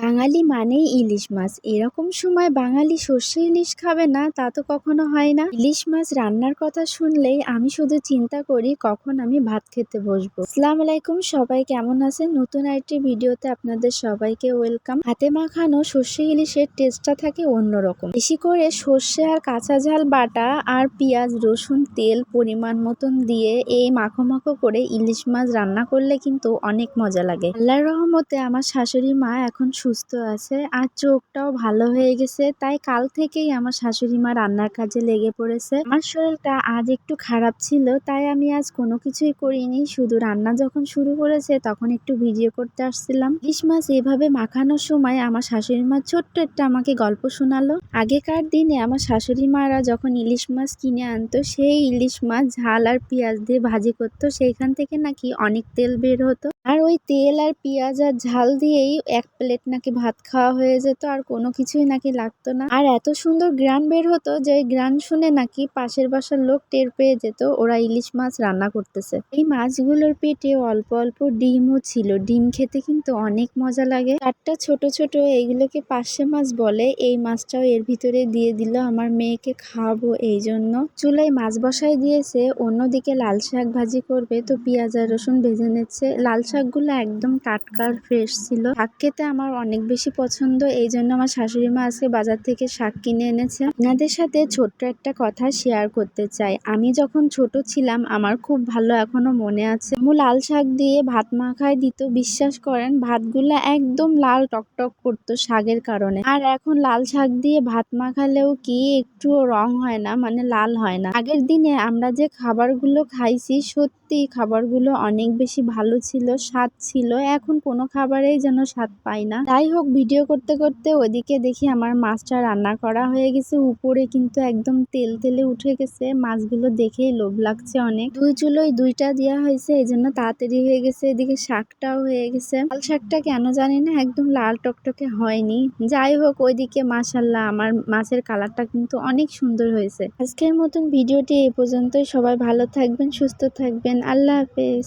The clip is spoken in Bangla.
বাঙালি মানেই ইলিশ মাছ। এরকম সময় বাঙালি সর্ষে ইলিশ খাবে না তা তো কখনো হয় না। ইলিশ মাছ রান্নার কথা শুনলেই আমি শুধু চিন্তা করি কখন আমি ভাত খেতে বসবো। আসসালামু আলাইকুম, সবাই কেমন আছেন? নতুন আরেকটি ভিডিওতে আপনাদের সবাইকে ওয়েলকাম। হাতে মাখানো সর্ষে ইলিশের টেস্টটা থাকে অন্যরকম। বেশি করে সর্ষে আর কাঁচা ঝাল বাটা আর পেঁয়াজ রসুন তেল পরিমাণ মতন দিয়ে এই মাখো মাখো করে ইলিশ মাছ রান্না করলে কিন্তু অনেক মজা লাগে। আল্লাহর রহমতে আমার শাশুড়ি মা এখন সুস্থ আছে আর চোখটাও ভালো হয়ে গেছে, তাই কাল থেকেই আমার শাশুড়ি মা রান্নার কাজে লেগে পড়েছে। আমার শরীরটা আজ একটু খারাপ ছিল, তাই আমি আজ কোনো কিছুই করিনি, শুধু রান্না যখন শুরু করেছে তখন একটু ভিডিও করতে আসছিলাম। ইলিশ মাছ এভাবে মাখানোর সময় আমার শাশুড়ি মা ছোট্ট একটা আমাকে গল্প শোনালো। আগেকার দিনে আমার শাশুড়ি মারা যখন ইলিশ মাছ কিনে আনতো, সেই ইলিশ মাছ ঝাল আর পেঁয়াজ দিয়ে ভাজি করতো, সেইখান থেকে নাকি অনেক তেল বের হতো, আর ওই তেল আর পেঁয়াজ আর ঝাল দিয়েই এক প্লেট নাকি ভাত খাওয়া হয়ে যেত, আর কোনো কিছুই নাকি লাগতো না। আর এত সুন্দর গ্রান বের হতো যে গ্রান শুনে নাকি পাশের বাসার লোক টের পেয়ে যেত ওরা ইলিশ মাছ রান্না করতেছে। এই মাছগুলোর পেটে অল্প অল্প ডিমও ছিল। ডিম খেতে কিন্তু অনেক মজা লাগে। চারটা ছোট ছোট, এইগুলোকে পার্শে মাছ বলে। এই মাছটাও এর ভিতরে দিয়ে দিল আমার মেয়েকে খাওয়াবো এই জন্য। চুলায় মাছ বসাই দিয়েছে, অন্যদিকে লাল শাক ভাজি করবে, তো পেঁয়াজ আর রসুন ভেজে নিচ্ছে। লাল শাকগুলো একদম টাটকা আর ফ্রেশ ছিল। শাক খেতে আমার অনেক বেশি পছন্দ, এই জন্য আমার শাশুড়ি মা আজকে বাজার থেকে শাক কিনে এনেছে। আপনাদের সাথে ছোট্ট একটা কথা শেয়ার করতে চাই। আমি যখন ছোট ছিলাম আমার খুব ভালো এখনো মনে আছে, লাল শাক দিয়ে ভাত মাখায় দিত। বিশ্বাস করেন ভাতগুলো একদম লাল টকটক করতো শাকের কারণে। আর এখন লাল শাক দিয়ে ভাত মাখালেও কি একটুও রং হয় না, মানে লাল হয় না। আগের দিনে আমরা যে খাবারগুলো খাইছি সত্যি খাবারগুলো অনেক বেশি ভালো ছিল, স্বাদ ছিল। এখন কোনো খাবারেই যেন স্বাদ পাই না। যাই হোক, ভিডিও করতে করতে ওদিকে দেখি আমার মাছটা রান্না করা হয়ে গেছে। উপরে কিন্তু একদম তেল তেলে উঠে গেছে। মাছগুলো দেখেই লোভ লাগছে অনেক। দুই চুলোয় দুইটা দেওয়া হয়েছে, এই জন্য তাড়াতাড়ি হয়ে গেছে। এদিকে শাকটাও হয়ে গেছে। লাল শাকটা কেন জানি না একদম লাল টকটকে হয়নি। যাই হোক, ওইদিকে মাশাআল্লাহ আমার মাছের কালারটা কিন্তু অনেক সুন্দর হয়েছে। আজকের মতন ভিডিওটি এই পর্যন্তই। সবাই ভালো থাকবেন, সুস্থ থাকবেন। আল্লাহ হাফেজ।